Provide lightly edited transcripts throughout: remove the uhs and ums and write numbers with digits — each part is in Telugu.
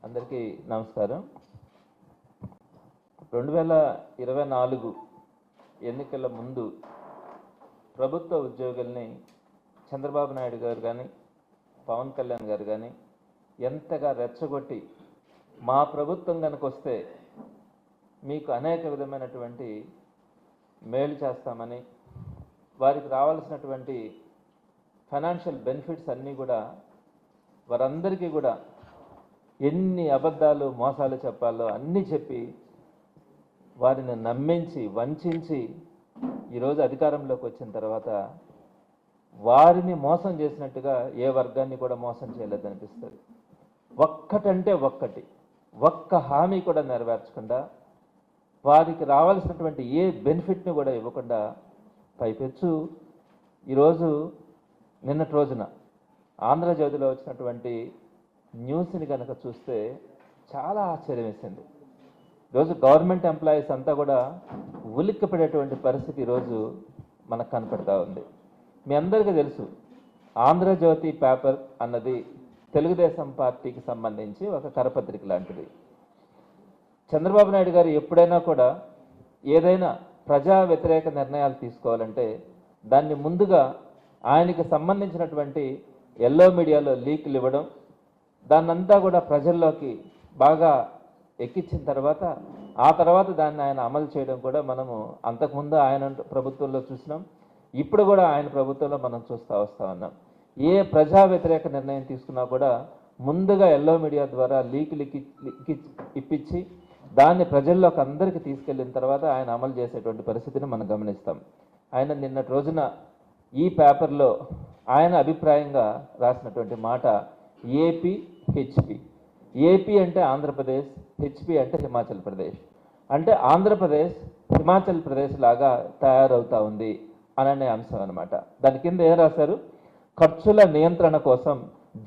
అందరికీ నమస్కారం. 2024 ఎన్నికల ముందు ప్రభుత్వ ఉద్యోగుల్ని చంద్రబాబు నాయుడు గారు కానీ పవన్ కళ్యాణ్ గారు కానీ ఎంతగా రెచ్చగొట్టి మా ప్రభుత్వం కనుక వస్తే మీకు అనేక విధమైనటువంటి మేలు చేస్తామని, వారికి రావాల్సినటువంటి ఫైనాన్షియల్ బెనిఫిట్స్ అన్నీ కూడా వారందరికీ కూడా ఎన్ని అబద్ధాలు మోసాలు చెప్పాలో అన్నీ చెప్పి వారిని నమ్మించి వంచి ఈరోజు అధికారంలోకి వచ్చిన తర్వాత వారిని మోసం చేసినట్టుగా ఏ వర్గాన్ని కూడా మోసం చేయలేదనిపిస్తుంది. ఒక్కటంటే ఒక్క హామీ కూడా నెరవేర్చకుండా, వారికి రావాల్సినటువంటి ఏ బెనిఫిట్ని కూడా ఇవ్వకుండా, పైపెచ్చు ఈరోజు నిన్నటి రోజున ఆంధ్రజ్యోతిలో వచ్చినటువంటి న్యూస్ని కనుక చూస్తే చాలా ఆశ్చర్యం వేసింది. ఈరోజు గవర్నమెంట్ ఎంప్లాయీస్ అంతా కూడా ఉలిక్కిపడేటువంటి పరిస్థితి ఈరోజు మనకు కనపడతా ఉంది. మీ అందరికీ తెలుసు, ఆంధ్రజ్యోతి పేపర్ అన్నది తెలుగుదేశం పార్టీకి సంబంధించి ఒక కరపత్రిక లాంటిది. చంద్రబాబు నాయుడు గారు ఎప్పుడైనా కూడా ఏదైనా ప్రజా వ్యతిరేక నిర్ణయాలు తీసుకోవాలంటే దాన్ని ముందుగా ఆయనకి సంబంధించినటువంటి ఎల్లో మీడియాలో లీకులు ఇవ్వడం, దాన్నంతా కూడా ప్రజల్లోకి బాగా ఎక్కించిన తర్వాత ఆ తర్వాత దాన్ని ఆయన అమలు చేయడం కూడా మనము అంతకుముందు ఆయన ప్రభుత్వంలో చూసినాం, ఇప్పుడు కూడా ఆయన ప్రభుత్వంలో మనం వస్తూ ఉన్నాం. ఏ ప్రజా వ్యతిరేక నిర్ణయం తీసుకున్నా కూడా ముందుగా ఎల్లో మీడియా ద్వారా లీకులు ఇప్పించి దాన్ని ప్రజల్లోకి అందరికీ తీసుకెళ్ళిన తర్వాత ఆయన అమలు చేసేటువంటి పరిస్థితిని మనం గమనిస్తాం. ఆయన నిన్నటి రోజున ఈ పేపర్లో ఆయన అభిప్రాయంగా రాసినటువంటి మాట ఏపీ హెచ్పి. ఏపీ అంటే ఆంధ్రప్రదేశ్, హెచ్పి అంటే హిమాచల్ ప్రదేశ్. అంటే ఆంధ్రప్రదేశ్ హిమాచల్ ప్రదేశ్ లాగా తయారవుతా ఉంది అనే అంశం అనమాట. దాని కింద ఏం రాశారు? ఖర్చుల నియంత్రణ కోసం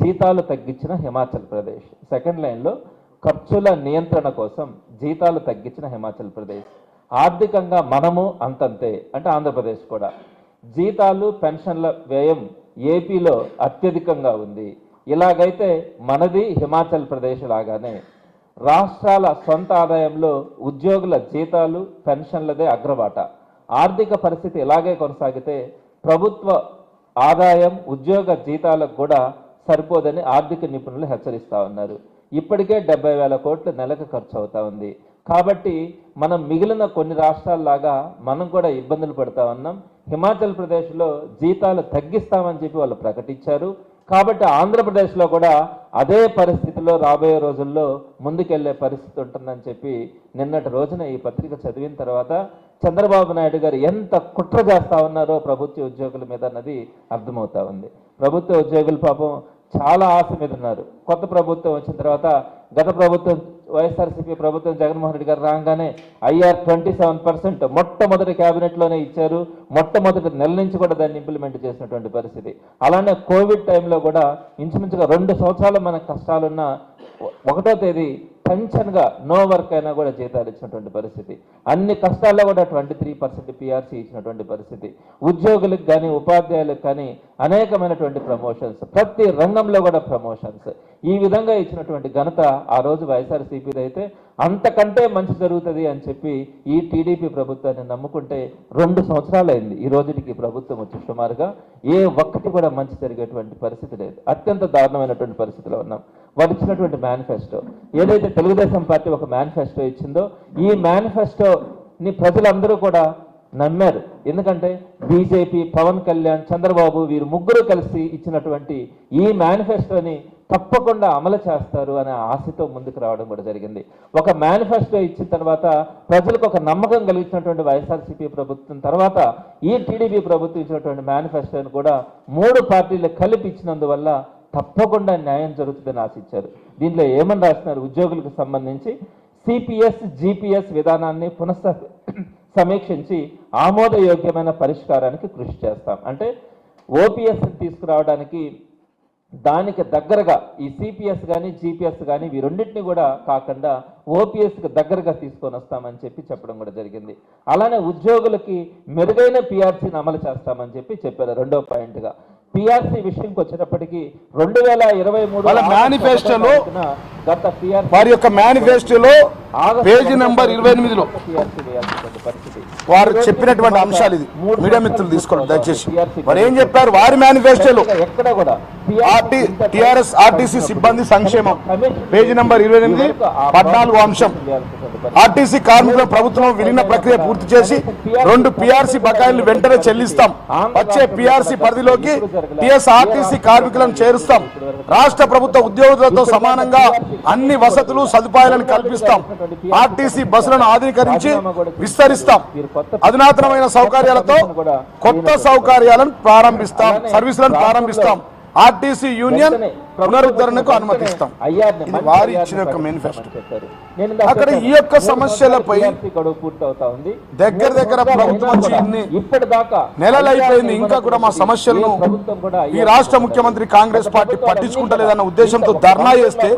జీతాలు తగ్గించిన హిమాచల్ ప్రదేశ్. సెకండ్ లైన్లో ఖర్చుల నియంత్రణ కోసం జీతాలు తగ్గించిన హిమాచల్ ప్రదేశ్. ఆర్థికంగా మనము అంతంతే, అంటే ఆంధ్రప్రదేశ్ కూడా. జీతాలు పెన్షన్ల వ్యయం ఏపీలో అత్యధికంగా ఉంది. ఇలాగైతే మనది హిమాచల్ ప్రదేశ్ లాగానే. రాష్ట్రాల సొంత ఆదాయంలో ఉద్యోగుల జీతాలు పెన్షన్లదే అగ్రబాట. ఆర్థిక పరిస్థితి ఇలాగే కొనసాగితే ప్రభుత్వ ఆదాయం ఉద్యోగ జీతాలకు కూడా సరిపోదని ఆర్థిక నిపుణులు హెచ్చరిస్తూ ఉన్నారు. ఇప్పటికే 70,000 కోట్లు నెలకు ఖర్చు అవుతా ఉంది. కాబట్టి మనం మిగిలిన కొన్ని రాష్ట్రాల్లాగా మనం కూడా ఇబ్బందులు పడుతూ ఉన్నాం. హిమాచల్ ప్రదేశ్లో జీతాలు తగ్గిస్తామని చెప్పి వాళ్ళు ప్రకటించారు. కాబట్టి ఆంధ్రప్రదేశ్లో కూడా అదే పరిస్థితిలో రాబోయే రోజుల్లో ముందుకెళ్లే పరిస్థితి ఉంటుందని చెప్పి నిన్నటి రోజున ఈ పత్రిక చదివిన తర్వాత చంద్రబాబు నాయుడు గారు ఎంత కుట్ర చేస్తా ఉన్నారో ప్రభుత్వ ఉద్యోగుల మీద అన్నది అర్థమవుతా ఉంది. ప్రభుత్వ ఉద్యోగులు పాపం చాలా ఆశ మీద ఉన్నారు. కొత్త ప్రభుత్వం వచ్చిన తర్వాత గత ప్రభుత్వం వైఎస్ఆర్సీపీ ప్రభుత్వం జగన్మోహన్ రెడ్డి గారు రాగానే ఐఆర్ 27% మొట్టమొదటి క్యాబినెట్లోనే ఇచ్చారు. మొట్టమొదటి నెల నుంచి కూడా దాన్ని ఇంప్లిమెంట్ చేసినటువంటి పరిస్థితి. అలానే కోవిడ్ టైంలో కూడా ఇంచుమించుగా 2 సంవత్సరాలు మనకు కష్టాలున్న 1వ తేదీ టెన్షన్గా నో వర్క్ అయినా కూడా జీతాలు ఇచ్చినటువంటి పరిస్థితి. అన్ని కష్టాల్లో కూడా 23% పిఆర్సీ ఇచ్చినటువంటి పరిస్థితి. ఉద్యోగులకు కానీ ఉపాధ్యాయులకు కానీ అనేకమైనటువంటి ప్రమోషన్స్, ప్రతి రంగంలో కూడా ప్రమోషన్స్. ఈ విధంగా ఇచ్చినటువంటి ఘనత ఆ రోజు వైఎస్ఆర్సీపీది అయితే అంతకంటే మంచి జరుగుతుంది అని చెప్పి ఈ టీడీపీ ప్రభుత్వాన్ని నమ్ముకుంటే 2 సంవత్సరాలు అయింది ఈ రోజుకి ప్రభుత్వం వచ్చి. సుమారుగా ఏ ఒక్కటి కూడా మంచి జరిగేటువంటి పరిస్థితి లేదు. అత్యంత దారుణమైనటువంటి పరిస్థితిలో ఉన్నాం. వారు ఇచ్చినటువంటి మేనిఫెస్టో ఏదైతే తెలుగుదేశం పార్టీ ఒక మేనిఫెస్టో ఇచ్చిందో ఈ మేనిఫెస్టోని ప్రజలందరూ కూడా నమ్మారు. ఎందుకంటే బీజేపీ, పవన్ కళ్యాణ్, చంద్రబాబు వీరు ముగ్గురు కలిసి ఇచ్చినటువంటి ఈ మేనిఫెస్టోని తప్పకుండా అమలు చేస్తారు అనే ఆశతో ముందుకు రావడం కూడా జరిగింది. ఒక మేనిఫెస్టో ఇచ్చిన తర్వాత ప్రజలకు ఒక నమ్మకం కలిగించినటువంటి వైఎస్ఆర్సీపీ ప్రభుత్వం తర్వాత ఈ టీడీపీ ప్రభుత్వం ఇచ్చినటువంటి మేనిఫెస్టోని కూడా 3 పార్టీలు కలిపి ఇచ్చినందువల్ల తప్పకుండా న్యాయం జరుగుతుందని ఆశించారు. దీంట్లో ఏమని రాస్తున్నారు? ఉద్యోగులకు సంబంధించి సిపిఎస్, జిపిఎస్ విధానాన్ని సమీక్షించి ఆమోదయోగ్యమైన పరిష్కారానికి కృషి చేస్తాం. అంటే ఓపీఎస్ తీసుకురావడానికి దానికి దగ్గరగా ఈ సిపిఎస్ కానీ జిపిఎస్ కానీ ఈ రెండింటిని కూడా కాకుండా ఓపీఎస్కి దగ్గరగా తీసుకొని వస్తామని చెప్పడం కూడా జరిగింది. అలానే ఉద్యోగులకి మెరుగైన పిఆర్సీని అమలు చేస్తామని చెప్పారు. 2వ పాయింట్గా పిఆర్సీ విషయంకి వచ్చేటప్పటికి 2023 వాళ్ళ మేనిఫెస్టోలో గత పిఆర్సీ వారి యొక్క మేనిఫెస్టోలో పేజీ నెంబర్ 28లో వారు చెప్పినటువంటి అంశాలు ఇది. మీడియా మిత్రులు తీసుకోండి దయచేసి. వారు ఏం చెప్పారు వారి మేనిఫెస్టోలో? ఎక్కడ కూడా టిఆర్ఎస్ ఆర్టీసీ సిబ్బంది సంక్షేమం పేజీ నెంబర్ 28 14వ అంశం. ఆర్టీసీ కార్మికుల ప్రభుత్వం విలీన ప్రక్రియ పూర్తి చేసి 2 పిఆర్సీ బకాయిలు వెంటనే చెల్లిస్తాం. వచ్చే పిఆర్సీ పరిధిలోకి టీఎస్ఆర్టీసీ కార్మికులను చేరుస్తాం. రాష్ట్ర ప్రభుత్వ ఉద్యోగులతో సమానంగా అన్ని వసతులు సదుపాయాలను కల్పిస్తాం. ఆర్టీసీ బస్సులను ఆధునీకరించి విస్తరిస్తాం. అధునాతనమైన సౌకర్యాలతో కొత్త సౌకర్యాలను ప్రారంభిస్తాం, సర్వీసులను ప్రారంభిస్తాం. ఆర్టీసీ యూనియన్ పునరుద్ధరణకు అనుమతిస్తాం. ఇది వారి ఇచ్చిన యొక్క మేనిఫెస్టో. అక్కడ ఈ యొక్క సమస్యలపై దగ్గర దగ్గర ప్రభుత్వం వచ్చి ఇన్ని నెలలు అయిపోయింది, ఇంకా కూడా మా సమస్యలను ఈ రాష్ట్ర ముఖ్యమంత్రి కాంగ్రెస్ పార్టీ పట్టించుకుంటలేదన్న ఉద్దేశంతో ధర్నా చేస్తే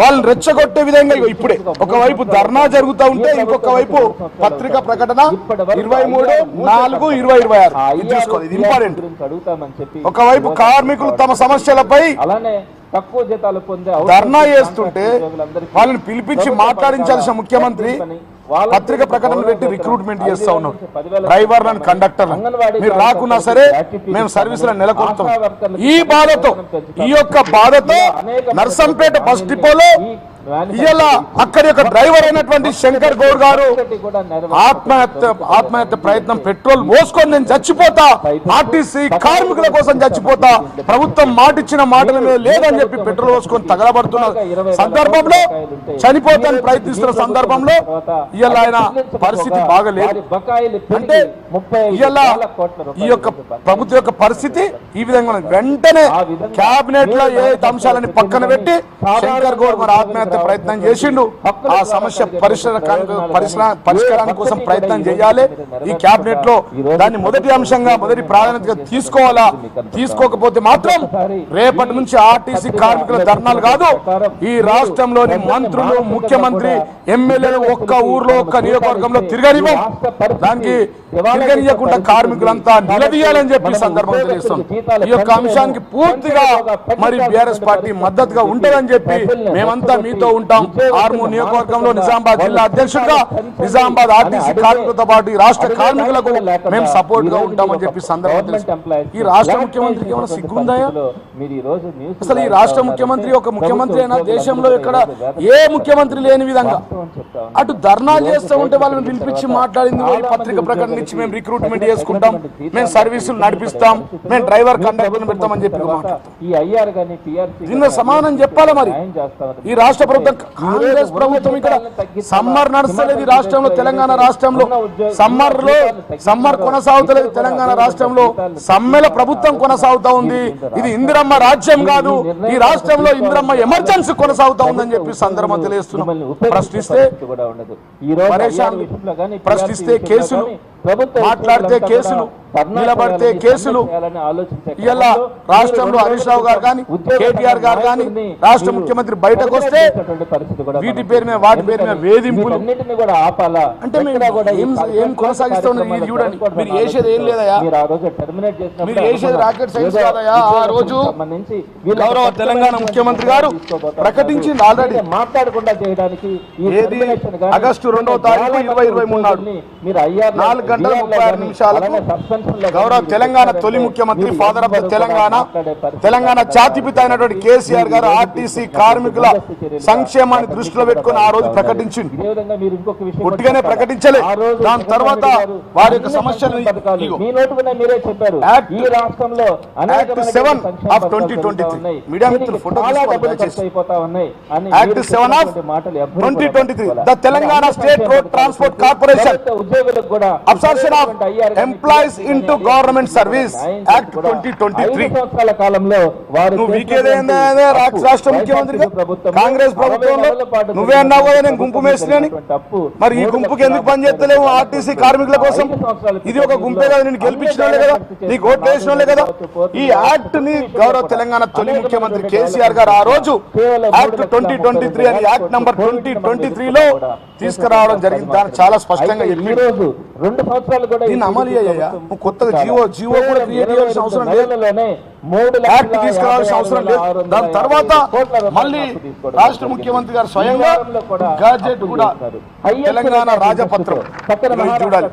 వాళ్ళని రెచ్చగొట్టే విధంగా ఇప్పుడే ఒకవైపు ధర్నా జరుగుతూ ఉంటే ఇంకొక వైపు పత్రికా ప్రకటన 23/4/2026 ఇది చూసుకోవాలి, ఇది ఇంపార్టెంట్. ఒకవైపు కార్మికులు తమ సమస్యలపై తక్కువ జీతాలు పొందే ధర్నా చేస్తుంటే వాళ్ళని పిలిపించి మాట్లాడించాల్సిన ముఖ్యమంత్రి పత్రిక ప్రకటన పెట్టి రిక్రూట్మెంట్ చేస్తా ఉన్నారు. డ్రైవర్లను, కండక్టర్లను మీరు రాకున్నా సరే మేము సర్వీసులను నెలకొల్పుతాం. ఈ బాధతో, ఈ యొక్క బాధతో నర్సంపేట బస్ డిపోలో ఇలా అక్కడి యొక్క డ్రైవర్ అయినటువంటి శంకర్ గౌడ్ గారు ఆత్మహత్య ప్రయత్నం, పెట్రోల్ పోసుకొని నేను చచ్చిపోతా, ఆర్టీసీ కార్మికుల కోసం చచ్చిపోతా, ప్రభుత్వం మాటిచ్చిన మాటల మీద లేదని చెప్పి పెట్రోల్ పోసుకొని తగలబడుతున్న సందర్భంలో, చనిపోతానికి ప్రయత్నిస్తున్న సందర్భంలో ఇవాళ ఆయన పరిస్థితి బాగలేదు. అంటే ఇవాళ ఈ యొక్క ప్రభుత్వం యొక్క పరిస్థితి ఈ విధంగా వెంటనే కేబినెట్ లో ఏ అంశాలని పక్కన పెట్టి శంకర్ గౌడ్ మరి ఆత్మహత్య ప్రయత్నం చేసిండు. ఆ సమస్య పరిష్కారానికి కోసం ప్రయత్నం చేయాలి. ఈ కేబినెట్ లో దాన్ని మొదటి అంశంగా, మొదటి ప్రాధాన్యతగా తీసుకోవాలా. తీసుకోకపోతే మాత్రం రేపటి నుంచి ఆర్టీసీ కార్మికుల ధర్నాలు కాదు, ఈ రాష్ట్రంలోని మంత్రులు, ముఖ్యమంత్రి, ఎమ్మెల్యేలు ఒక్క ఊర్లో, ఒక్క నియోజకవర్గంలో తిరగనివ్వం. దానికి తిరగనీయకుండా కార్మికులంతా నిలదీయాలని చెప్పి సందర్భంగా తెలుస్తుంది. ఈ యొక్క అంశానికి పూర్తిగా మరి బీఆర్ఎస్ పార్టీ మద్దతుగా ఉంటుందని చెప్పి మేమంతా మీతో ఉంటాం. ఆర్మూర్ నియోజకవర్గంలో నిజామాబాద్ జిల్లా అధ్యక్షుడిగా నిజామాబాద్ ఆర్టీసీ కార్మికులతో పాటు ఈ రాష్ట్ర కార్మికులకు మేము సపోర్ట్ గా ఉంటామని చెప్పి సందర్భంగా. ఈ రాష్ట్ర ముఖ్యమంత్రికి ఏమైనా సిగ్గుందాయా? అసలు ఈ రాష్ట్ర ముఖ్యమంత్రి ఒక ముఖ్యమంత్రి అయినా దేశంలో ఇక్కడ ఏ ముఖ్యమంత్రి లేని విధంగా అటు ధర్నాలు చేస్తూ ఉంటే వాళ్ళని పిలిపించి మాట్లాడింది, పత్రిక ప్రకటన ఇచ్చి మేము రిక్రూట్మెంట్ చేసుకుంటాం, మేము సర్వీసులు నడిపిస్తాం, మేము డ్రైవర్ కండక్టర్ పెడతామని చెప్పి దీన్ని సమానం చెప్పాలా? మరి ఈ రాష్ట్ర ప్రభుత్వం, కాంగ్రెస్ ప్రభుత్వం ఇక్కడ సమ్మర్ నడుస్తలేదు రాష్ట్రంలో, తెలంగాణ రాష్ట్రంలో సమ్మర్ కొనసాగుతలేదు తెలంగాణ రాష్ట్రంలో, సమ్మెల ప్రభుత్వం కొనసాగుతా ఉంది. ఇది ఇందిరమ్మ రాజ్యం కాదు, ఈ రాష్ట్రంలో ఇందిరమ్మ ఎమర్జెన్సీ కొనసాగుతా ఉందని చెప్పి సందర్భం తెలియజేస్తున్నాం. ప్రశ్నిస్తే కేసులు, మాట్లాడితే కేసులు, నిలబడితే కేసులు. ఇలా రాష్ట్రంలో హరీష్ రావు గారు కానీ, కేటీఆర్ గారు కానీ, రాష్ట్ర ముఖ్యమంత్రి బయటకు వస్తే వీటి పేరు మీద, వాటి పేరు మీద వేధింపులు. అంటే ఏం కొనసాగిస్తా ఉన్నారు చూడండి. మీరు చేసేది ఏం లేదయా, మీరు చేసేది రాకెట్ సైన్స్ కాదయా. ఆ రోజు గౌరవ తెలంగాణ ముఖ్యమంత్రి గారు ప్రకటించింది ఆల్రెడీ, మాట్లాడకుండా చేయడానికి ఆగస్టు 2వ తారీఖు 2023 నాడు 4 గంటల 36 నిమిషాలకు గౌరవ తెలంగాణ తొలి ముఖ్యమంత్రి, ఫాదర్ ఆఫ్ ద తెలంగాణ జాతిపిత అయినటువంటి కేసీఆర్ గారు ఆర్టీసీ కార్మికుల సంక్షేమాన్ని దృష్టిలో పెట్టుకుని ఆ రోజు ప్రకటించింది. పుట్టిగానే ప్రకటించలే, దాని తర్వాత వారి యొక్క సమస్యలు Act 7 of 2023 మీడియా మిత్రులు photo Act 7 of 2023 the Telangana state road transport corporation absorption of employees into government service act 2023. నువ్వు వీకేదేందే రాష్ట్ర ముఖ్యమంత్రి కాంగ్రెస్ ప్రభుత్వంలో నువ్వే అన్నావు కదా నేను గుంపు మేస్త్రిని. మరి ఈ గుంపుకి ఎందుకు పనిచేస్తలేవు ఆర్టీసీ కార్మికుల కోసం? ఇది ఒక గుంపే కదా, నేను గెలిపించిన వాళ్ళే కదా, నీకు ఓట్లు వేసిన వాళ్ళే కదా. ఈ యాక్ట్ ని గౌరవ తెలంగాణ తొలి ముఖ్యమంత్రి కేసీఆర్ గారు ఆ రోజు యాక్ట్ 2023 అని యాక్ట్ నంబర్ 2023లో తీసుకురావడం జరిగింది. దాన్ని చాలా స్పష్టంగా చెప్పి దీన్ని అమలు అయ్యాయా. కొత్తగా జీవో కూడా క్రియేట్ చేయాల్సిన అవసరం లేదు, యాక్ట్ తీసుకురావాల్సిన అవసరం లేదు. దాని తర్వాత మళ్ళీ రాష్ట్ర ముఖ్యమంత్రి గారు స్వయంగా గజెట్ కూడా తెలంగాణ రాజపత్రం చూడాలి.